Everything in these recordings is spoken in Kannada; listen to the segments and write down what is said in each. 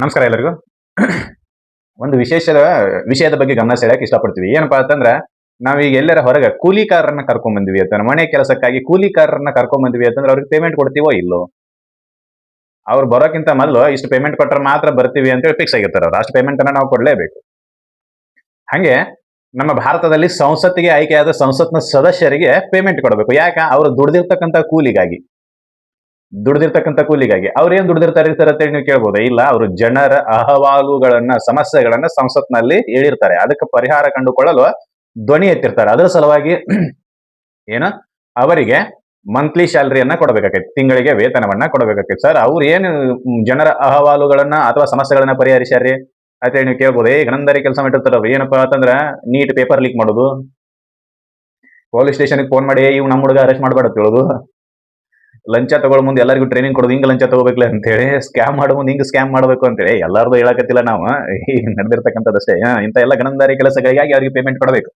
ನಮಸ್ಕಾರ ಎಲ್ಲರಿಗೂ. ಒಂದು ವಿಷಯದ ಬಗ್ಗೆ ಗಮನ ಸೆಳೆಯಕ್ಕೆ ಇಷ್ಟಪಡ್ತೀವಿ. ಏನಪ್ಪಾ ಅಂತಂದ್ರೆ, ನಾವೀಗ ಎಲ್ಲರ ಹೊರಗೆ ಕೂಲಿಕಾರರನ್ನ ಕರ್ಕೊಂಡ್ ಬಂದಿವಿ ಅಂತ, ಮನೆ ಕೆಲಸಕ್ಕಾಗಿ ಕೂಲಿಕಾರರನ್ನ ಕರ್ಕೊಂಡ್ ಬಂದಿವಿ ಅಂತಂದ್ರೆ ಅವ್ರಿಗೆ ಪೇಮೆಂಟ್ ಕೊಡ್ತೀವೋ ಇಲ್ಲೋ? ಅವ್ರು ಬರೋಕ್ಕಿಂತ ಮೊದಲು ಇಷ್ಟು ಪೇಮೆಂಟ್ ಕೊಟ್ರೆ ಮಾತ್ರ ಬರ್ತೀವಿ ಅಂತೇಳಿ ಫಿಕ್ಸ್ ಆಗಿರ್ತಾರೆ. ಅವ್ರು ಅಷ್ಟು ಪೇಮೆಂಟ್ ಅನ್ನ ನಾವು ಕೊಡ್ಲೇಬೇಕು. ಹಂಗೆ ನಮ್ಮ ಭಾರತದಲ್ಲಿ ಸಂಸತ್ತಿಗೆ ಆಯ್ಕೆಯಾದ ಸಂಸತ್ನ ಸದಸ್ಯರಿಗೆ ಪೇಮೆಂಟ್ ಕೊಡಬೇಕು. ಯಾಕೆ? ಅವರು ದುಡ್ದಿರ್ತಕ್ಕಂಥ ಕೂಲಿಗಾಗಿ ಅವ್ರು ಏನ್ ದುಡ್ದಿರ್ತಾರೆ ಸರ್ ಅಂತೇಳಿ ನೀವು ಕೇಳ್ಬೋದು. ಇಲ್ಲ, ಅವರು ಜನರ ಅಹವಾಲುಗಳನ್ನ, ಸಮಸ್ಯೆಗಳನ್ನ ಸಂಸತ್ನಲ್ಲಿ ಹೇಳಿರ್ತಾರೆ. ಅದಕ್ಕೆ ಪರಿಹಾರ ಕಂಡುಕೊಳ್ಳಲು ಧ್ವನಿ ಎತ್ತಿರ್ತಾರೆ. ಅದರ ಸಲುವಾಗಿ ಏನು ಅವರಿಗೆ ಮಂತ್ಲಿ ಸ್ಯಾಲರಿಯನ್ನ ಕೊಡಬೇಕಾಗೈತಿ, ತಿಂಗಳಿಗೆ ವೇತನವನ್ನ ಕೊಡಬೇಕಾಗೈತಿ. ಸರ್ ಅವ್ರು ಏನು ಜನರ ಅಹವಾಲುಗಳನ್ನ ಅಥವಾ ಸಮಸ್ಯೆಗಳನ್ನ ಪರಿಹರಿಸ್ಯಾರಿ ಅಂತೇಳಿ ನೀವು ಕೇಳ್ಬೋದು. ಗಣಂದಾರಿ ಕೆಲಸ ಮಾಡಿರ್ತಾರ. ಏನಪ್ಪಾ ಅಂತಂದ್ರ ನೀಟ್ ಪೇಪರ್ ಲೀಕ್ ಮಾಡೋದು, ಪೊಲೀಸ್ ಸ್ಟೇಷನ್ಗೆ ಫೋನ್ ಮಾಡಿ ಇವ್ ನಮ್ಮ ಹುಡುಗ ಅರೆಸ್ಟ್ ಮಾಡ್ಬೇಡ ಹೇಳೋದು, ಲಂಚ ತಗೊಳ್ಳೋ ಮುಂದೆ ಎಲ್ಲರಿಗೂ ಟ್ರೈನಿಂಗ್ ಕೊಡೋದು, ಹಿಂಗ ಲಂಚ ತಗೋಬೇಕಲ್ಲ ಅಂತೇಳಿ, ಸ್ಕ್ಯಾಮ್ ಮಾಡೋ ಮುಂದೆ ಹಿಂಗ್ ಸ್ಕ್ಯಾಮ್ ಮಾಡಬೇಕು ಅಂತೇಳಿ ಎಲ್ಲಾರ್ದು ಹೇಳಕತ್ತಿಲ್ಲ ನಾವು, ಈಗ ನಡೆದಿರ್ತಕ್ಕಂಥದ್ದಷ್ಟೇ. ಇಂಥ ಎಲ್ಲ ಗಣಂದಾರಿ ಕೆಲಸಗಳಿಗಾಗಿ ಅವ್ರಿಗೆ ಪೇಮೆಂಟ್ ಕೊಡಬೇಕು.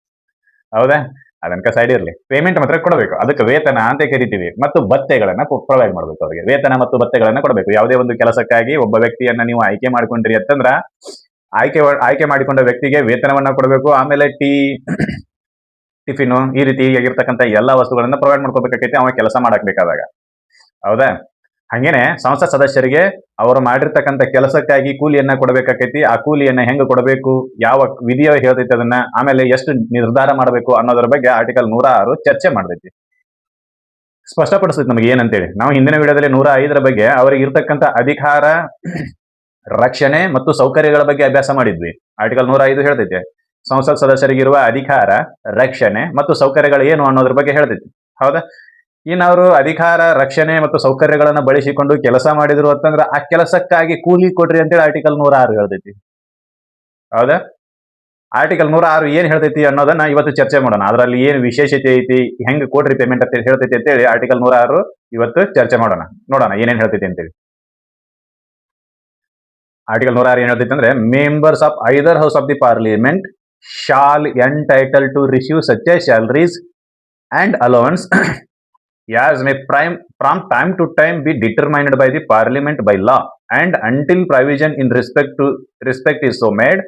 ಹೌದಾ? ಅದನ್ಕ ಸೈಡ್ ಇರಲಿ, ಪೇಮೆಂಟ್ ಮಾತ್ರ ಕೊಡಬೇಕು. ಅದಕ್ಕೆ ವೇತನ ಅಂತ ಕರಿತೀವಿ. ಮತ್ತು ಭತ್ಯೆಗಳನ್ನ ಪ್ರೊವೈಡ್ ಮಾಡಬೇಕು. ಅವರಿಗೆ ವೇತನ ಮತ್ತು ಭತ್ಯೆಗಳನ್ನ ಕೊಡಬೇಕು. ಯಾವುದೇ ಒಂದು ಕೆಲಸಕ್ಕಾಗಿ ಒಬ್ಬ ವ್ಯಕ್ತಿಯನ್ನ ನೀವು ಆಯ್ಕೆ ಮಾಡ್ಕೊಂಡ್ರಿ ಅಂತಂದ್ರ ಆಯ್ಕೆ ಮಾಡಿಕೊಂಡ ವ್ಯಕ್ತಿಗೆ ವೇತನವನ್ನ ಕೊಡಬೇಕು. ಆಮೇಲೆ ಟಿಫಿನ್ ಈ ರೀತಿ ಆಗಿರ್ತಕ್ಕಂಥ ಎಲ್ಲಾ ವಸ್ತುಗಳನ್ನ ಪ್ರೊವೈಡ್ ಮಾಡ್ಕೋಬೇಕಾಗೈತಿ ಅವ ಕೆಲಸ ಮಾಡಕ್ ಬೇಕಾದಾಗ. ಹೌದಾ? ಹಂಗೇನೆ ಸಂಸತ್ ಸದಸ್ಯರಿಗೆ ಅವರು ಮಾಡಿರ್ತಕ್ಕಂಥ ಕೆಲಸಕ್ಕಾಗಿ ಕೂಲಿಯನ್ನ ಕೊಡಬೇಕಾಗೈತಿ. ಆ ಕೂಲಿಯನ್ನ ಹೆಂಗ್ ಕೊಡಬೇಕು, ಯಾವ ವಿಧಿಯೋ ಹೇಳ್ತೈತಿ ಅದನ್ನ, ಆಮೇಲೆ ಎಷ್ಟು ನಿರ್ಧಾರ ಮಾಡಬೇಕು ಅನ್ನೋದ್ರ ಬಗ್ಗೆ ಆರ್ಟಿಕಲ್ 106 ಚರ್ಚೆ ಮಾಡ್ತೈತಿ, ಸ್ಪಷ್ಟಪಡಿಸ್ತೈತಿ ನಮಗೆ ಏನಂತೇಳಿ. ನಾವು ಹಿಂದಿನ ವಿಡಿಯೋದಲ್ಲಿ 105 ಬಗ್ಗೆ ಅವರಿಗೆ ಇರ್ತಕ್ಕಂಥ ಅಧಿಕಾರ, ರಕ್ಷಣೆ ಮತ್ತು ಸೌಕರ್ಯಗಳ ಬಗ್ಗೆ ಅಭ್ಯಾಸ ಮಾಡಿದ್ವಿ. ಆರ್ಟಿಕಲ್ 105 ಹೇಳ್ತೈತೆ ಸಂಸತ್ ಸದಸ್ಯರಿಗಿರುವ ಅಧಿಕಾರ, ರಕ್ಷಣೆ ಮತ್ತು ಸೌಕರ್ಯಗಳು ಏನು ಅನ್ನೋದ್ರ ಬಗ್ಗೆ ಹೇಳ್ತೈತಿ. ಹೌದಾ? ಇನ್ನು ಅವರು ಅಧಿಕಾರ, ರಕ್ಷಣೆ ಮತ್ತು ಸೌಕರ್ಯಗಳನ್ನ ಬಳಸಿಕೊಂಡು ಕೆಲಸ ಮಾಡಿದ್ರು ಅಂತಂದ್ರೆ ಆ ಕೆಲಸಕ್ಕಾಗಿ ಕೂಲಿ ಕೊಡ್ರಿ ಅಂತೇಳಿ ಆರ್ಟಿಕಲ್ 106 ಹೇಳ್ತೈತಿ. ಹೌದಾ? ಆರ್ಟಿಕಲ್ 106 ಏನ್ ಹೇಳ್ತೈತಿ ಅನ್ನೋದನ್ನ ಇವತ್ತು ಚರ್ಚೆ ಮಾಡೋಣ. ಅದರಲ್ಲಿ ಏನ್ ವಿಶೇಷತೆ ಐತಿ, ಹೆಂಗ್ ಕೊಡ್ರಿ ಪೇಮೆಂಟ್ ಅಂತ ಹೇಳ್ತೈತಿ ಅಂತೇಳಿ ಆರ್ಟಿಕಲ್ 106 ಇವತ್ತು ಚರ್ಚೆ ಮಾಡೋಣ. ನೋಡೋಣ ಏನೇನ್ ಹೇಳ್ತೈತಿ ಅಂತೇಳಿ. ಆರ್ಟಿಕಲ್ 106 ಏನ್ ಹೇಳ್ತೈತಿ ಅಂದ್ರೆ, members of either house of the parliament shall entitle to receive such a salaries and allowance as may from time to time be determined by the parliament by law, and until provision in respect is so made,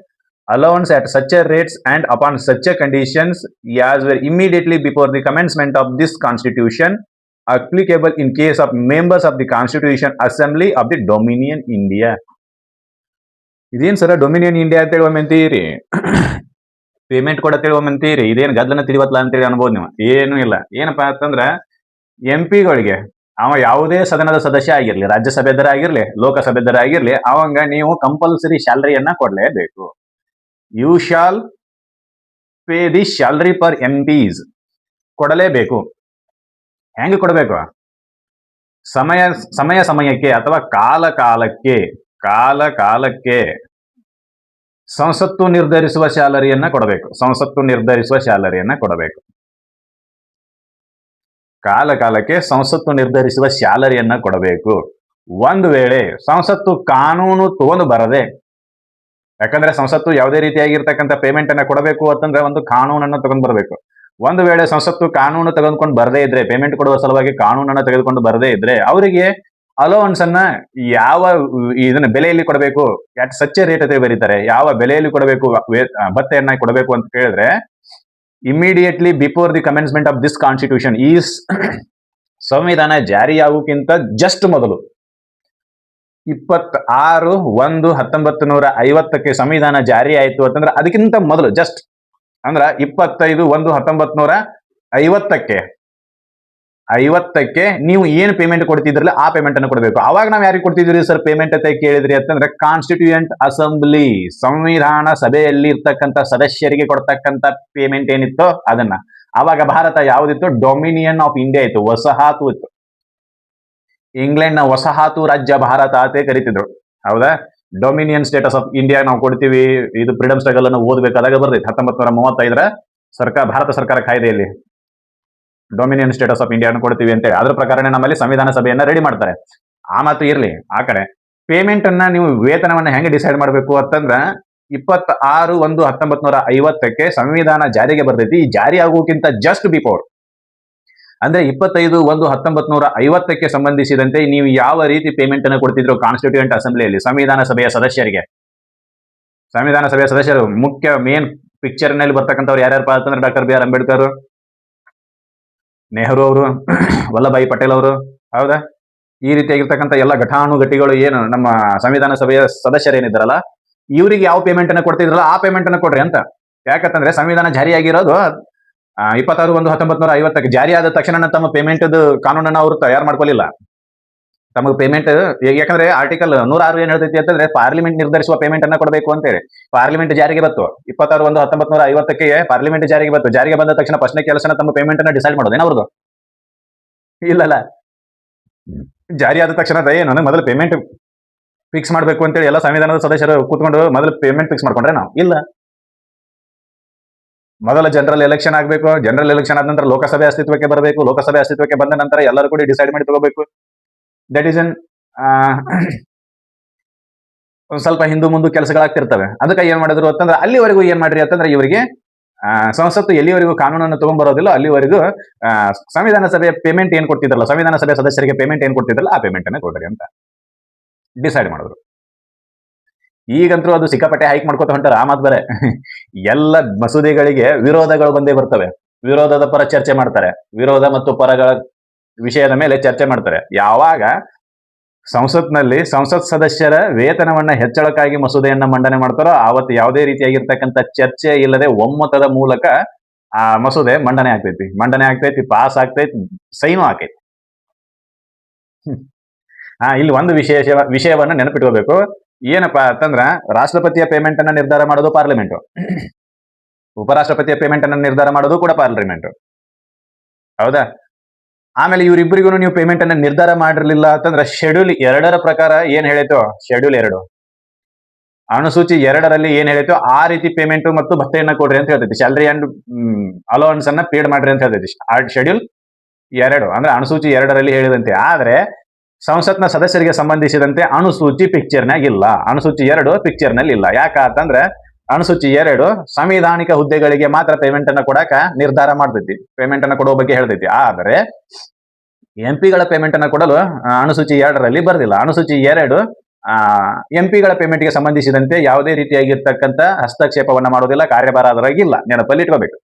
allowance at such a rates and upon such a conditions as were immediately before the commencement of this constitution applicable in case of members of the constitution assembly of the Dominion India. ಇದೇನ್ ಸರ ಡೊಮಿನಿಯನ್ ಇಂಡಿಯಾ ಅಂತೇಳಿ ಒಮ್ಮೆ ಅಂತೀರಿ, ಪೇಮೆಂಟ್ ಕೊಡತ್ತೇಳಿ ಒಮ್ಮೆ ಅಂತೀರಿ, ಇದೇನು ಗದ್ದಲನ ತಿಳಿವತ್ಲ ಅಂತೇಳಿ ಅನ್ಬೋದು ನೀವು. ಏನೂ ಇಲ್ಲ. ಏನಪ್ಪಾ ಅಂತಂದ್ರ ಎಂಪಿಗಳಿಗೆ ಅವ ಯಾವುದೇ ಸದನದ ಸದಸ್ಯ ಆಗಿರ್ಲಿ, ರಾಜ್ಯಸಭೆದರ ಆಗಿರ್ಲಿ, ಲೋಕಸಭೆದರ ಆಗಿರ್ಲಿ, ಅವಂಗ ನೀವು ಕಂಪಲ್ಸರಿ ಸ್ಯಾಲರಿಯನ್ನ ಕೊಡ್ಲೇಬೇಕು. You shall pay the salary per MPs, ಕೊಡಲೇಬೇಕು. ಹೆಂಗ್ ಕೊಡಬೇಕು? ಸಮಯಕ್ಕೆ ಅಥವಾ ಕಾಲಕ್ಕೆ ಸಂಸತ್ತು ನಿರ್ಧರಿಸುವ ಸ್ಯಾಲರಿಯನ್ನ ಕೊಡಬೇಕು. ಕಾಲಕ್ಕೆ ಸಂಸತ್ತು ನಿರ್ಧರಿಸುವ ಸ್ಯಾಲರಿಯನ್ನ ಕೊಡಬೇಕು. ಒಂದು ವೇಳೆ ಸಂಸತ್ತು ಕಾನೂನು ತಗೊಂಡು ಬರದೆ, ಯಾಕಂದ್ರೆ ಸಂಸತ್ತು ಯಾವುದೇ ರೀತಿಯಾಗಿರ್ತಕ್ಕಂಥ ಪೇಮೆಂಟ್ ಅನ್ನ ಕೊಡಬೇಕು ಅಂತಂದ್ರೆ ಒಂದು ಕಾನೂನನ್ನ ತಗೊಂಡ್ ಬರಬೇಕು. ಒಂದು ವೇಳೆ ಸಂಸತ್ತು ಕಾನೂನು ತೆಗೆದುಕೊಂಡು ಬರದೇ ಇದ್ರೆ, ಪೇಮೆಂಟ್ ಕೊಡುವ ಸಲುವಾಗಿ ಕಾನೂನನ್ನ ತೆಗೆದುಕೊಂಡು ಬರದೇ ಇದ್ರೆ, ಅವರಿಗೆ ಅಲೋವೆನ್ಸ್ ಅನ್ನ ಯಾವ ಇದನ್ನ ಬೆಲೆಯಲ್ಲಿ ಕೊಡಬೇಕು, ಸಚ್ಚೆ ರೇಟ್ ಅಂತ ಬರೀತಾರೆ, ಯಾವ ಬೆಲೆಯಲ್ಲಿ ಕೊಡಬೇಕು, ಭತ್ತೆಯನ್ನ ಕೊಡಬೇಕು ಅಂತ ಕೇಳಿದ್ರೆ, immediately before the commencement of this constitution is, ಸಂವಿಧಾನ ಜಾರಿಯಾಗೋಕ್ಕಿಂತ ಜಸ್ಟ್ ಮೊದಲು 26/1/1950 ಸಂವಿಧಾನ ಜಾರಿ ಆಯಿತು ಅಂತಂದ್ರೆ ಅದಕ್ಕಿಂತ ಮೊದಲು ಜಸ್ಟ್ ಅಂದ್ರ 25/1/1950 ನೀವು ಏನು ಪೇಮೆಂಟ್ ಕೊಡ್ತಿದ್ರಲ್ಲ ಆ ಪೇಮೆಂಟ್ ಅನ್ನು ಕೊಡಬೇಕು. ಅವಾಗ ನಾವು ಯಾರಿಗೆ ಕೊಡ್ತಿದ್ರಿ ಸರ್ ಪೇಮೆಂಟ್ ಅಂತ ಕೇಳಿದ್ರಿ ಅಂತಂದ್ರೆ, ಕಾನ್ಸ್ಟಿಟ್ಯೂಯೆಂಟ್ ಅಸೆಂಬ್ಲಿ, ಸಂವಿಧಾನ ಸಭೆಯಲ್ಲಿ ಇರ್ತಕ್ಕಂಥ ಸದಸ್ಯರಿಗೆ ಕೊಡ್ತಕ್ಕಂಥ ಪೇಮೆಂಟ್ ಏನಿತ್ತೋ ಅದನ್ನ. ಅವಾಗ ಭಾರತ ಯಾವುದಿತ್ತು? ಡೊಮಿನಿಯನ್ ಆಫ್ ಇಂಡಿಯಾ ಇತ್ತು, ವಸಾಹತು ಇತ್ತು. ಇಂಗ್ಲೆಂಡ್ ನ ವಸಾಹತು ರಾಜ್ಯ ಭಾರತ ಅಂತ ಕರಿತಿದ್ರು. ಹೌದಾ? ಡೊಮಿನಿಯನ್ ಸ್ಟೇಟಸ್ ಆಫ್ ಇಂಡಿಯಾ ನಾವು ಕೊಡ್ತೀವಿ. ಇದು ಫ್ರೀಡಮ್ ಸ್ಟ್ರಗಲ್ ಅನ್ನು ಓದಬೇಕಾದಾಗ ಬರ್ತೈತಿ 1935 ಭಾರತ ಸರ್ಕಾರ ಕಾಯ್ದೆಯಲ್ಲಿ ಡೊಮಿನಿಯನ್ ಸ್ಟೇಟಸ್ ಆಫ್ ಇಂಡಿಯಾ ಕೊಡ್ತೀವಿ ಅಂತ ಹೇಳಿ. ಅದ್ರ ಪ್ರಕಾರನೇ ನಮ್ಮಲ್ಲಿ ಸಂವಿಧಾನ ಸಭೆಯನ್ನ ರೆಡಿ ಮಾಡ್ತಾರೆ. ಆ ಮಾತು ಇರ್ಲಿ ಆ ಕಡೆ. ಪೇಮೆಂಟ್ ಅನ್ನ ನೀವು ವೇತನವನ್ನ ಹೆಂಗೆ ಡಿಸೈಡ್ ಮಾಡಬೇಕು ಅಂತಂದ್ರ, 26/1/1950 ಸಂವಿಧಾನ ಜಾರಿಗೆ ಬರ್ತೈತಿ. ಈ ಜಾರಿ ಆಗೋಕ್ಕಿಂತ ಜಸ್ಟ್ ಬಿಫೋರ್ ಅಂದ್ರೆ 25/1/1950ಕ್ಕೆ ಸಂಬಂಧಿಸಿದಂತೆ ನೀವು ಯಾವ ರೀತಿ ಪೇಮೆಂಟ್ ಅನ್ನು ಕೊಡ್ತಿದ್ರು ಕಾನ್ಸ್ಟಿಟ್ಯೂಯೆಂಟ್ ಅಸೆಂಬ್ಲಿಯಲ್ಲಿ ಸಂವಿಧಾನ ಸಭೆಯ ಸದಸ್ಯರಿಗೆ? ಸಂವಿಧಾನ ಸಭೆಯ ಸದಸ್ಯರು ಮುಖ್ಯ ಮೇನ್ ಪಿಕ್ಚರ್ ನಲ್ಲಿ ಬರ್ತಕ್ಕಂಥವ್ರು ಯಾರ್ಯಾರಪ್ಪ ಅಂತಂದ್ರೆ doctor B R Ambedkar, Nehru ಅವರು, ವಲ್ಲಭಾಯಿ ಪಟೇಲ್ ಅವರು, ಹೌದಾ? ಈ ರೀತಿಯಾಗಿರ್ತಕ್ಕಂಥ ಎಲ್ಲ ಘಟಾನುಘಟಿಗಳು ಏನು ನಮ್ಮ ಸಂವಿಧಾನ ಸಭೆಯ ಸದಸ್ಯರೇನಿದ್ದಾರಲ್ಲ, ಇವರಿಗೆ ಯಾವ ಪೇಮೆಂಟ್ ಅನ್ನು ಕೊಡ್ತಿದ್ರಲ್ಲ ಆ ಪೇಮೆಂಟ್ ಅನ್ನು ಕೊಡ್ರಿ ಅಂತ. ಯಾಕಂತಂದ್ರೆ ಸಂವಿಧಾನ ಜಾರಿಯಾಗಿರೋದು 26/1/1950ಕ್ಕೆ ಜಾರಿ ಆದ ತಕ್ಷಣ ತಮ್ಮ ಪೇಮೆಂಟ್ ಕಾನೂನನ್ನು ಅವರು ತಯಾರು ಮಾಡ್ಕೊಳ್ಳಿಲ್ಲ. ತಮಗೆ ಪೇಮೆಂಟ್ ಯಾಕಂದ್ರೆ ಆರ್ಟಿಕಲ್ 106 ಏನ್ ಹೇಳ್ತೈತಿ ಅಂತಂದ್ರೆ ಪಾರ್ಲಿಮೆಂಟ್ ನಿರ್ಧರಿಸುವ ಪೇಮೆಂಟ್ ಅನ್ನ ಕೊಡಬೇಕು ಅಂತೇಳಿ. ಪಾರ್ಲಿಮೆಂಟ್ ಜಾರಿಗೆ ಬಂತು 26/1/1950ಕ್ಕೆ ಪಾರ್ಲಿಮೆಂಟ್ ಜಾರಿಗೆ ಬಂತು. ಜಾರಿಗೆ ಬಂದ ತಕ್ಷಣ ಫಸ್ಟ್ನೇ ಕೆಲಸನ ತಮ್ಮ ಪೇಮೆಂಟ್ ಅನ್ನ ಡಿಸೈಡ್ ಮಾಡೋದೇನ ಅವ್ರದ್ದು? ಇಲ್ಲಲ್ಲ, ಜಾರಿ ಆದ ತಕ್ಷಣ ಏನು ಮೊದಲು ಪೇಮೆಂಟ್ ಫಿಕ್ಸ್ ಮಾಡಬೇಕು ಅಂತೇಳಿ ಎಲ್ಲ ಸಂವಿಧಾನದ ಸದಸ್ಯರು ಕೂತ್ಕೊಂಡು ಮೊದಲು ಪೇಮೆಂಟ್ ಫಿಕ್ಸ್ ಮಾಡ್ಕೊಂಡ್ರೆ ನಾವು ಇಲ್ಲ. ಮೊದಲ ಜನರಲ್ ಎಲೆಕ್ಷನ್ ಆಗಬೇಕು. ಜನರಲ್ ಎಲೆಕ್ಷನ್ ಆದ ನಂತರ ಲೋಕಸಭೆ ಅಸ್ತಿತ್ವಕ್ಕೆ ಬರಬೇಕು. ಲೋಕಸಭೆ ಅಸ್ತಿತ್ವಕ್ಕೆ ಬಂದ ನಂತರ ಎಲ್ಲರೂ ಕೂಡ ಡಿಸೈಡ್ ಮಾಡಿ ತಗೋಬೇಕು. ದಟ್ ಈಸ್ ಒಂದ್ ಸ್ವಲ್ಪ ಹಿಂದೂ ಮುಂದೆ ಕೆಲಸಗಳಾಗ್ತಿರ್ತವೆ. ಅದಕ್ಕೆ ಏನ್ ಮಾಡಿದ್ರು ಅಂತಂದ್ರೆ ಅಲ್ಲಿವರೆಗೂ ಏನ್ ಮಾಡ್ರಿ ಅಂತಂದ್ರೆ ಇವರಿಗೆ ಸಂಸತ್ತು ಎಲ್ಲಿವರೆಗೂ ಕಾನೂನನ್ನು ತಗೊಂಡ್ಬರೋದಿಲ್ಲ ಅಲ್ಲಿವರೆಗೂ ಸಂವಿಧಾನ ಸಭೆಯ ಪೇಮೆಂಟ್ ಏನ್ ಕೊಡ್ತಿದ್ರಲ್ಲ, ಸಂವಿಧಾನ ಸಭೆ ಸದಸ್ಯರಿಗೆ ಪೇಮೆಂಟ್ ಏನ್ ಕೊಡ್ತಿದ್ರಲ್ಲ ಆ ಪೇಮೆಂಟ್ ಅನ್ನ ಕೊಡ್ರಿ ಅಂತ ಡಿಸೈಡ್ ಮಾಡಿದ್ರು. ಈಗಂತೂ ಅದು ಸಿಕ್ಕಾಪಟ್ಟೆ ಹೈಕ್ ಮಾಡ್ಕೊತ ಹೊಂಟಾರ. ಆ ಮಾತು ಬೇರೆ. ಎಲ್ಲ ಮಸೂದೆಗಳಿಗೆ ವಿರೋಧಗಳು ಬಂದೇ ಬರ್ತವೆ. ವಿರೋಧದ ಪರ ಚರ್ಚೆ ಮಾಡ್ತಾರೆ, ವಿರೋಧ ಮತ್ತು ಪರಗಳ ವಿಷಯದ ಮೇಲೆ ಚರ್ಚೆ ಮಾಡ್ತಾರೆ. ಯಾವಾಗ ಸಂಸತ್ನಲ್ಲಿ ಸಂಸತ್ ಸದಸ್ಯರ ವೇತನವನ್ನ ಹೆಚ್ಚಳಕ್ಕಾಗಿ ಮಸೂದೆಯನ್ನ ಮಂಡನೆ ಮಾಡ್ತಾರೋ ಆವತ್ತು ಯಾವುದೇ ರೀತಿಯಾಗಿರ್ತಕ್ಕಂಥ ಚರ್ಚೆ ಇಲ್ಲದೆ ಒಮ್ಮತದ ಮೂಲಕ ಆ ಮಸೂದೆ ಮಂಡನೆ ಆಗ್ತೈತಿ, ಪಾಸ್ ಆಗ್ತೈತಿ, ಸೈನು ಆಕೈತಿ. ಇಲ್ಲಿ ಒಂದು ವಿಷಯವನ್ನ ನೆನಪಿಟ್ಕೋಬೇಕು. ಏನಪ್ಪಾ ಅಂತಂದ್ರ ರಾಷ್ಟ್ರಪತಿಯ ಪೇಮೆಂಟ್ ಅನ್ನ ನಿರ್ಧಾರ ಮಾಡೋದು ಪಾರ್ಲಿಮೆಂಟ್, ಉಪರಾಷ್ಟ್ರಪತಿಯ ಪೇಮೆಂಟ್ ಅನ್ನ ನಿರ್ಧಾರ ಮಾಡೋದು ಕೂಡ ಪಾರ್ಲಿಮೆಂಟ್, ಹೌದಾ? ಆಮೇಲೆ ಇವರಿಬ್ಬರಿಗೂ ನೀವು ಪೇಮೆಂಟ್ ಅನ್ನ ನಿರ್ಧಾರ ಮಾಡಿರ್ಲಿಲ್ಲ ಅಂತಂದ್ರೆ ಶೆಡ್ಯೂಲ್ 2 ಪ್ರಕಾರ ಏನ್ ಹೇಳಿತೋ, ಶೆಡ್ಯೂಲ್ 2 ಅನುಸೂಚಿ 2ರಲ್ಲಿ ಏನ್ ಹೇಳಿತೋ ಆ ರೀತಿ ಪೇಮೆಂಟ್ ಮತ್ತು ಭತ್ತೆಯನ್ನ ಕೊಡ್ರಿ ಅಂತ ಹೇಳ್ತೈತಿ. ಸ್ಯಾಲರಿ ಅಂಡ್ ಅಲೋವೆನ್ಸ್ ಅನ್ನ ಪೇಡ್ ಮಾಡ್ರಿ ಅಂತ ಹೇಳ್ತೈತಿ. ಶೆಡ್ಯೂಲ್ 2 ಅಂದ್ರೆ ಅನುಸೂಚಿ 2ರಲ್ಲಿ ಹೇಳಿದಂತೆ. ಆದ್ರೆ ಸಂಸತ್ನ ಸದಸ್ಯರಿಗೆ ಸಂಬಂಧಿಸಿದಂತೆ ಅನುಸೂಚಿ ಪಿಕ್ಚರ್ನಾಗ ಇಲ್ಲ, ಅನುಸೂಚಿ 2 ಪಿಕ್ಚರ್ ನಲ್ಲಿ ಇಲ್ಲ. ಯಾಕಂತಂದ್ರೆ ಅನುಸೂಚಿ 2 ಸಂವಿಧಾನಿಕ ಹುದ್ದೆಗಳಿಗೆ ಮಾತ್ರ ಪೇಮೆಂಟ್ ಅನ್ನ ಕೊಡಾಕ ನಿರ್ಧಾರ ಮಾಡ್ತೈತಿ, ಪೇಮೆಂಟ್ ಅನ್ನ ಕೊಡುವ ಬಗ್ಗೆ ಹೇಳ್ತೈತಿ. ಆದ್ರೆ ಎಂಪಿಗಳ ಪೇಮೆಂಟ್ ಅನ್ನ ಕೊಡಲು ಅನುಸೂಚಿ 2ರಲ್ಲಿ ಬರ್ದಿಲ್ಲ. ಅನುಸೂಚಿ 2 ಎಂಪಿಗಳ ಪೇಮೆಂಟ್ಗೆ ಸಂಬಂಧಿಸಿದಂತೆ ಯಾವುದೇ ರೀತಿಯಾಗಿರ್ತಕ್ಕಂಥ ಹಸ್ತಕ್ಷೇಪವನ್ನ ಮಾಡೋದಿಲ್ಲ, ಕಾರ್ಯಭಾರ ಅದರಾಗಿಲ್ಲ. ನೆನಪಲ್ಲಿ ಇಟ್ಕೋಬೇಕು.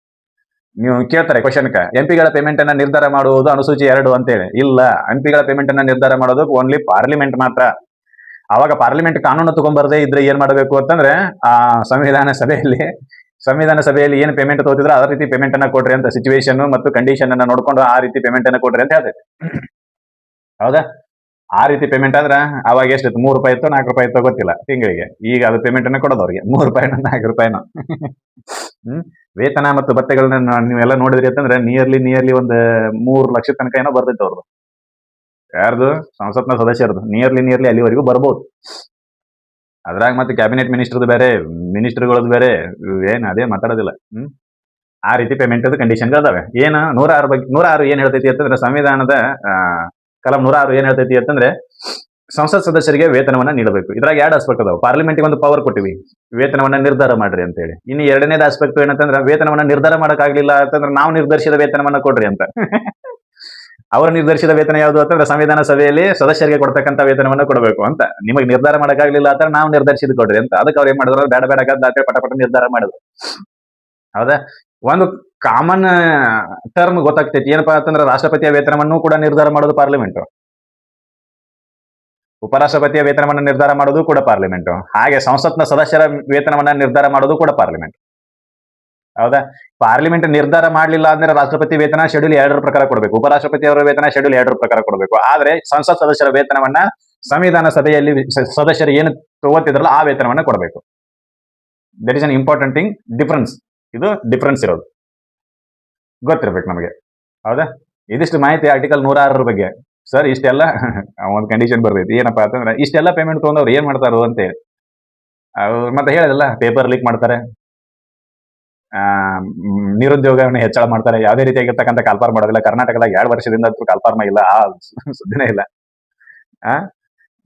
ನೀವು ಕೇಳ್ತಾರೆ ಕ್ವಶನ್ಕ, ಎಂಪಿಗಳ ಪೇಮೆಂಟ್ ಅನ್ನ ನಿರ್ಧಾರ ಮಾಡುವುದು ಅನುಸೂಚಿ 2 ಅಂತೇಳಿ. ಇಲ್ಲ, ಎಂಪಿಗಳ ಪೇಮೆಂಟ್ ಅನ್ನ ನಿರ್ಧಾರ ಮಾಡೋದು ಓನ್ಲಿ ಪಾರ್ಲಿಮೆಂಟ್ ಮಾತ್ರ. ಅವಾಗ ಪಾರ್ಲಿಮೆಂಟ್ ಕಾನೂನು ತಗೊಂಡ್ಬರದೇ ಇದ್ರೆ ಏನ್ ಮಾಡಬೇಕು ಅಂತಂದ್ರೆ ಆ ಸಂವಿಧಾನ ಸಭೆಯಲ್ಲಿ ಏನು ಪೇಮೆಂಟ್ ತಗೋತಿದ್ರೆ ಅದೇ ರೀತಿ ಪೇಮೆಂಟ್ ಅನ್ನ ಕೊಡ್ರಿ ಅಂತ, ಸಿಚುವೇಶನ್ ಮತ್ತು ಕಂಡೀಷನ್ ಅನ್ನ ನೋಡ್ಕೊಂಡು ಆ ರೀತಿ ಪೇಮೆಂಟ್ ಅನ್ನ ಕೊಡ್ರಿ ಅಂತ ಹೇಳ್ತೈತಿ. ಹೌದಾ? ಆ ರೀತಿ ಪೇಮೆಂಟ್ ಆದ್ರೆ ಅವಾಗ ಎಷ್ಟಿತ್ತು, ₹3 ಇತ್ತು, ₹4 ಇತ್ತು ಗೊತ್ತಿಲ್ಲ ತಿಂಗಳಿಗೆ. ಈಗ ಅದು ಪೇಮೆಂಟ್ ಅನ್ನ ಕೊಡೋದು ಅವ್ರಿಗೆ ₹3 ₹4. ವೇತನ ಮತ್ತು ಭತ್ತೆಗಳನ್ನ ನೀವೆಲ್ಲ ನೋಡಿದ್ರಿ ಅಂತಂದ್ರೆ ನಿಯರ್ಲಿ ಒಂದು 3 ಲಕ್ಷ ತನಕ ಏನೋ ಬರ್ತೈತೆ ಅವ್ರದ್ದು. ಯಾರ್ದು? ಸಂಸತ್ನ ಸದಸ್ಯರದು. ನಿಯರ್ಲಿ ಅಲ್ಲಿವರೆಗೂ ಬರ್ಬೋದು. ಅದ್ರಾಗ ಮತ್ತೆ ಕ್ಯಾಬಿನೆಟ್ ಮಿನಿಸ್ಟರ್ದು ಬೇರೆ, ಮಿನಿಸ್ಟರ್ಗಳದ್ದು ಬೇರೆ, ಏನ್ ಅದೇ ಮಾತಾಡೋದಿಲ್ಲ. ಆ ರೀತಿ ಪೇಮೆಂಟ್ ಕಂಡೀಷನ್ ಅದಾವೆ. ಏನ 106 ಏನ್ ಹೇಳ್ತೈತಿ ಅಂತಂದ್ರೆ ಸಂವಿಧಾನದ ಕಲಂ 106 ಏನ್ ಹೇಳ್ತೈತಿ ಅಂತಂದ್ರೆ ಸಂಸತ್ ಸದಸ್ಯರಿಗೆ ವೇತನವನ್ನ ನೀಡಬೇಕು. ಇದ್ರಾಗ 2 ಆಸ್ಪೆಕ್ಟ್ ಅದಾವ. ಪಾರ್ಲಿಮೆಂಟ್ಗೆ ಒಂದು ಪವರ್ ಕೊಟ್ಟಿವಿ, ವೇತನವನ್ನ ನಿರ್ಧಾರ ಮಾಡ್ರಿ ಅಂತ ಹೇಳಿ. ಇನ್ನು 2ನೇದು ಆಸ್ಪೆಕ್ಟ್ ಏನಂತಂದ್ರೆ ವೇತನವನ್ನ ನಿರ್ಧಾರ ಮಾಡಕ್ಕಾಗ್ಲಿಲ್ಲ ಅಂತಂದ್ರೆ ನಾವು ನಿರ್ಧರಿಸಿದ ವೇತನವನ್ನ ಕೊಡ್ರಿ ಅಂತ. ಅವರು ನಿರ್ಧರಿಸಿದ ವೇತನ ಯಾವುದು ಅಂತಂದ್ರೆ ಸಂವಿಧಾನ ಸಭೆಯಲ್ಲಿ ಸದಸ್ಯರಿಗೆ ಕೊಡ್ತಕ್ಕಂಥ ವೇತನವನ್ನ ಕೊಡಬೇಕು ಅಂತ. ನಿಮಗೆ ನಿರ್ಧಾರ ಮಾಡಕ್ಕಾಗ್ಲಿಲ್ಲ ಅಂತ ನಾವು ನಿರ್ಧರಿಸಿದ್ ಕೊಡ್ರಿ ಅಂತ. ಅದಕ್ಕೆ ಅವ್ರು ಏನ್ ಮಾಡಿದ್ರು, ಬೇಡ ಪಟ ನಿರ್ಧಾರ ಮಾಡಿದ್ರು. ಹೌದಾ? ಒಂದು ಕಾಮನ್ ಟರ್ಮ್ ಗೊತ್ತಾಗ್ತೈತಿ. ಏನಪ್ಪಾ ಅಂತಂದ್ರೆ ರಾಷ್ಟ್ರಪತಿಯ ವೇತನವನ್ನು ಕೂಡ ನಿರ್ಧಾರ ಮಾಡೋದು ಪಾರ್ಲಿಮೆಂಟ್, ಉಪರಾಷ್ಟ್ರಪತಿಯ ವೇತನವನ್ನ ನಿರ್ಧಾರ ಮಾಡೋದು ಕೂಡ ಪಾರ್ಲಿಮೆಂಟ್, ಹಾಗೆ ಸಂಸತ್ನ ಸದಸ್ಯರ ವೇತನವನ್ನ ನಿರ್ಧಾರ ಮಾಡೋದು ಕೂಡ ಪಾರ್ಲಿಮೆಂಟ್. ಹೌದಾ? ಪಾರ್ಲಿಮೆಂಟ್ ನಿರ್ಧಾರ ಮಾಡಲಿಲ್ಲ ಅಂದ್ರೆ ರಾಷ್ಟ್ರಪತಿ ವೇತನ ಶೆಡ್ಯೂಲ್ 2 ಪ್ರಕಾರ ಕೊಡಬೇಕು, ಉಪರಾಷ್ಟ್ರಪತಿ ಅವರ ವೇತನ ಶೆಡ್ಯೂಲ್ 2 ಪ್ರಕಾರ ಕೊಡಬೇಕು. ಆದ್ರೆ ಸಂಸತ್ ಸದಸ್ಯರ ವೇತನವನ್ನ ಸಂವಿಧಾನ ಸಭೆಯಲ್ಲಿ ಸದಸ್ಯರು ಏನು ತಗೋತಿದ್ರಲ್ಲ ಆ ವೇತನವನ್ನ ಕೊಡಬೇಕು. That is an important thing. ಇದು ಡಿಫರೆನ್ಸ್ ಇರೋದು ಗೊತ್ತಿರ್ಬೇಕು ನಮಗೆ. ಹೌದಾ? ಇದಿಷ್ಟು ಮಾಹಿತಿ ಆರ್ಟಿಕಲ್ 106 ಬಗ್ಗೆ. ಸರ್ ಇಷ್ಟೆಲ್ಲ ಒಂದು ಕಂಡೀಷನ್ ಬರ್ತೈತಿ. ಏನಪ್ಪಾ ಅಂತಂದ್ರೆ ಇಷ್ಟೆಲ್ಲ ಪೇಮೆಂಟ್ ತಗೊಂಡವ್ರು ಏನ್ ಮಾಡ್ತಾರೋ ಅಂತ ಹೇಳಿ. ಮತ್ತೆ ಹೇಳಿದಲ್ಲ, ಪೇಪರ್ ಲೀಕ್ ಮಾಡ್ತಾರೆ, ನಿರುದ್ಯೋಗವನ್ನು ಹೆಚ್ಚಳ ಮಾಡ್ತಾರೆ, ಯಾವುದೇ ರೀತಿಯಾಗಿರ್ತಕ್ಕಂಥ ಕಾಲ್ಪಾರ್ ಮಾಡೋದಿಲ್ಲ. ಕರ್ನಾಟಕದಾಗ 2 ವರ್ಷದಿಂದ ಕಾಲ್ಪಾರ್ಮ ಇಲ್ಲ, ಆ ಸುದ್ದಿನೇ ಇಲ್ಲ.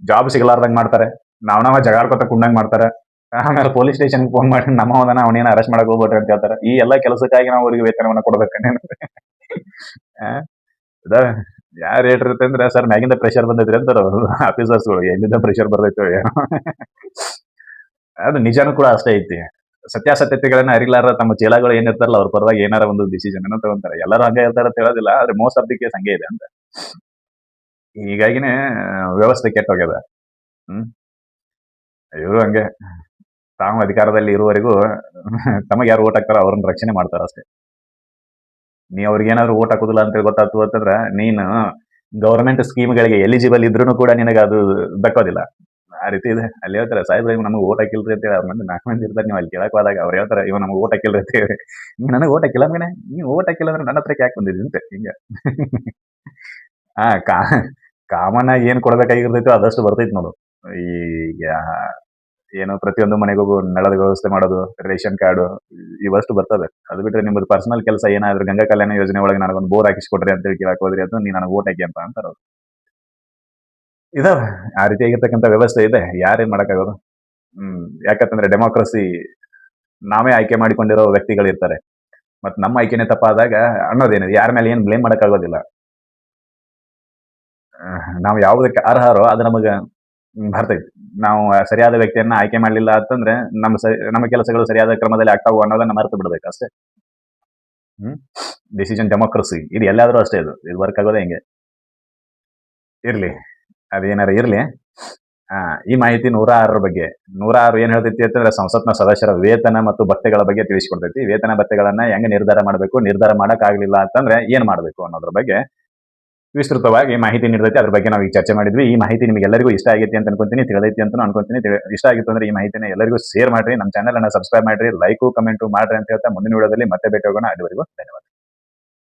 ಜಾಬ್ ಸಿಗಲಾರ್ದಂಗ್ ಮಾಡ್ತಾರೆ, ನಾವ್ ಜಗಾಡ್ಕೊತ ಕುಂಡಂಗ್ ಮಾಡ್ತಾರೆ. ಆಮೇಲೆ ಪೊಲೀಸ್ ಸ್ಟೇಷನ್ ಫೋನ್ ಮಾಡಿ ನಮ್ಮವನ ಅವನೇನ ಅರೆಸ್ಟ್ ಮಾಡಕ್ ಹೋಗ್ಬೇಡ್ರಿ ಅಂತ ಹೇಳ್ತಾರೆ. ಈ ಎಲ್ಲಾ ಕೆಲಸಕ್ಕಾಗಿ ನಾವು ಅವರಿಗೆ ವೇತನವನ್ನ ಕೊಡ್ಬೇಕಂದ್ರೆ ಯಾರು ಹೇಳಿರುತ್ತೆ ಅಂದ್ರೆ ಸರ್ ಮ್ಯಾಗಿಂದ ಪ್ರೆಷರ್ ಬಂದೈತ್ರಿ ಅಂತಾರ ಆಫೀಸರ್ಸ್ಗಳು. ಎಲ್ಲಿಂದ ಪ್ರೆಷರ್ ಬರ್ತೈತೋ ಏನೋ. ಅದು ನಿಜಾನೂ ಕೂಡ ಅಷ್ಟೇ ಐತಿ. ಸತ್ಯಾಸತ್ಯತೆಗಳನ್ನ ಅರಿಲಾರ ತಮ್ಮ ಚೇಲಾಗಳು ಏನಿರ್ತಾರಲ್ಲ ಅವ್ರ ಪರವಾಗಿ ಏನಾರ ಒಂದು ಡಿಸಿಷನ್ ಅನ್ನು ತಗೊಂತಾರೆ. ಎಲ್ಲರೂ ಹಂಗೆ ಇರ್ತಾರ ಅಂತ ಹೇಳೋದಿಲ್ಲ, ಆದ್ರೆ ಮೋಸ್ಟ್ ಆಫ್ ದಿ ಕೇಸ್ ಹಂಗೆ ಇದೆ ಅಂತ. ಹೀಗಾಗಿನೇ ವ್ಯವಸ್ಥೆ ಕೆಟ್ಟೋಗ್ಯದ. ಹ್ಮ್ ಇವರು ಹಂಗೆ ತಾವು ಅಧಿಕಾರದಲ್ಲಿ ಇರುವವರೆಗೂ ತಮಗೆ ಯಾರು ಓಟ್ ಹಾಕ್ತಾರೋ ಅವ್ರನ್ನ ರಕ್ಷಣೆ ಮಾಡ್ತಾರ ಅಷ್ಟೇ. ನೀ ಅವ್ರಿಗೆ ಏನಾದ್ರು ಓಟ್ ಹಾಕೋದಿಲ್ಲ ಅಂತ ಗೊತ್ತಾಗ್ತು ಅಂತಂದ್ರ ನೀನು ಗವರ್ಮೆಂಟ್ ಸ್ಕೀಮ್ಗಳಿಗೆ ಎಲಿಜಿಬಲ್ ಇದ್ರೂ ಕೂಡ ನಿನಗೆ ಅದು ದಕ್ಕೋದಿಲ್ಲ. ಆ ರೀತಿ ಇದೆ. ಅಲ್ಲಿ ಹೇಳ್ತಾರೆ ಸಾಹೇಬ್ರೆ ಇವ್ ನಮಗೆ ಓಟ್ ಹಾಕಿಲ್ರಿ ಅಂತ ಹೇಳಿ ಅವ್ರ ಮಂದಿ 4 ಮಂದಿ ಇರ್ತಾರೆ. ನೀವು ಅಲ್ಲಿ ಕೇಳಕ್ ಹೋದಾಗ ಅವ್ರು ಹೇಳ್ತಾರೆ ಇವ್ ನಮಗೆ ಓಟ್ ಹಾಕಿಲ್ರಿ ಅಂತ ಹೇಳಿ. ನೀವು ನನಗೆ ಓಟ್ ಹಾಕಿಲ್ಲ ಮಗನೇ, ನೀವು ಓಟ್ ಹಾಕಿಲ್ಲ ಅಂದ್ರೆ ನನ್ನ ಹತ್ರಕ್ಕೆ ಯಾಕೆ ಬಂದಿದ್ರಿ ಅಂತ ಹಿಂಗ. ಆ ಕಾ ಕಾಮನ್ ಆಗಿ ಏನ್ ಕೊಡ್ಬೇಕಾಗಿರ್ತೈತೋ ಅದಷ್ಟು ಬರ್ತೈತಿ ನೋಡು. ಈಗ ಏನು ಪ್ರತಿಯೊಂದು ಮನೆಗೂ ನಳದ ವ್ಯವಸ್ಥೆ ಮಾಡೋದು, ರೇಷನ್ ಕಾರ್ಡು ಇವಷ್ಟು ಬರ್ತದೆ. ಅದು ಬಿಟ್ರೆ ನಿಮ್ಮದು ಪರ್ಸನಲ್ ಕೆಲಸ ಏನಾದ್ರು ಗಂಗಾ ಕಲ್ಯಾಣ ಯೋಜನೆ ಒಳಗೆ ನನಗೊಂದು ಬೋರ್ ಹಾಕಿಸ್ಕೊಡ್ರಿ ಅಂತ ಹೇಳಿ ಕೇಳಕ್ ಹೋದ್ರಿ ಅಂತ ನೀ ನನಗೆ ಓಟ್ ಹಾಕಿ ಅಂತ ಅಂತಾರ ಅವ್ರು. ಇದಾವೆ ಆ ರೀತಿಯಾಗಿರ್ತಕ್ಕಂಥ ವ್ಯವಸ್ಥೆ ಇದೆ. ಯಾರೇನ್ ಮಾಡಕ್ಕಾಗೋದು. ಯಾಕಂತಂದ್ರೆ ಡೆಮೋಕ್ರಸಿ ನಾವೇ ಆಯ್ಕೆ ಮಾಡಿಕೊಂಡಿರೋ ವ್ಯಕ್ತಿಗಳಿರ್ತಾರೆ. ಮತ್ ನಮ್ಮ ಆಯ್ಕೆನೆ ತಪ್ಪಾದಾಗ ಅನ್ನೋದೇನಿದೆ, ಯಾರ ಮೇಲೆ ಏನ್ ಬ್ಲೇಮ್ ಮಾಡಕ್ಕಾಗೋದಿಲ್ಲ. ನಾವು ಯಾವುದಕ್ಕೆ ಅರ್ಹರೋ ಅದು ನಮಗ ಬರ್ತೈತಿ. ನಾವು ಸರಿಯಾದ ವ್ಯಕ್ತಿಯನ್ನ ಆಯ್ಕೆ ಮಾಡ್ಲಿಲ್ಲ ಅಂತಂದ್ರೆ ನಮ್ಮ ಕೆಲಸಗಳು ಸರಿಯಾದ ಕ್ರಮದಲ್ಲಿ ಆಗ್ತಾವು ಅನ್ನೋದನ್ನ ಮರೆತು ಬಿಡ್ಬೇಕು ಅಷ್ಟೇ. ಡಿಸಿಷನ್ ಡೆಮೋಕ್ರಸಿ ಇದು ಎಲ್ಲಾದ್ರೂ ಅಷ್ಟೇ. ಇದು ವರ್ಕ್ ಆಗೋದೇ ಹಿಂಗೆ. ಇರ್ಲಿ, ಅದೇನಾರ ಇರ್ಲಿ. ಈ ಮಾಹಿತಿ 106 ಬಗ್ಗೆ. 106 ಏನ್ ಹೇಳ್ತೈತಿ ಅಂತಂದ್ರೆ ಸಂಸತ್ನ ಸದಸ್ಯರ ವೇತನ ಮತ್ತು ಭತ್ಯೆಗಳ ಬಗ್ಗೆ ತಿಳಿಸಿಕೊಡ್ತೈತಿ. ವೇತನ ಭತ್ಯೆಗಳನ್ನ ಹೆಂಗ್ ನಿರ್ಧಾರ ಮಾಡಬೇಕು, ನಿರ್ಧಾರ ಮಾಡಕ್ ಆಗ್ಲಿಲ್ಲ ಅಂತಂದ್ರೆ ಏನ್ ಮಾಡ್ಬೇಕು ಅನ್ನೋದ್ರ ಬಗ್ಗೆ ವಿಸ್ತೃತವಾಗಿ ಮಾಹಿತಿ ನೀಡತೈತಿ. ಅದ್ರ ಬಗ್ಗೆ ನಾವು ಈಗ ಚರ್ಚೆ ಮಾಡಿದ್ವಿ. ಈ ಮಾಹಿತಿ ನಿಮಗೆ ಎಲ್ಲರಿಗೂ ಇಷ್ಟ ಆಗೈತಿ ಅಂತ ಅನ್ಕೊಂತೀನಿ, ತಿಳಿದೈತಿ ಅಂತ ಅನ್ಕೊಂತೀನಿ. ಇಷ್ಟ ಆಗಿತ್ತು ಅಂದ್ರೆ ಈ ಮಾಹಿತಿನ ಎಲ್ಲರಿಗೂ ಶೇರ್ ಮಾಡ್ರಿ, ನಮ್ಮ ಚಾನಲ್ ಅನ್ನ ಸಬ್ಸ್ಕ್ರೈಬ್ ಮಾಡ್ರಿ, ಲೈಕು ಕಮೆಂಟು ಮಾಡ್ರಿ ಅಂತ ಹೇಳ್ತಾ ಮುಂದಿನ ವಿಡಿಯೋದಲ್ಲಿ ಮತ್ತೆ ಭೇಟಿ ಹೋಗೋಣ. ಅಲ್ಲಿವರೆಗೂ ಧನ್ಯವಾದ.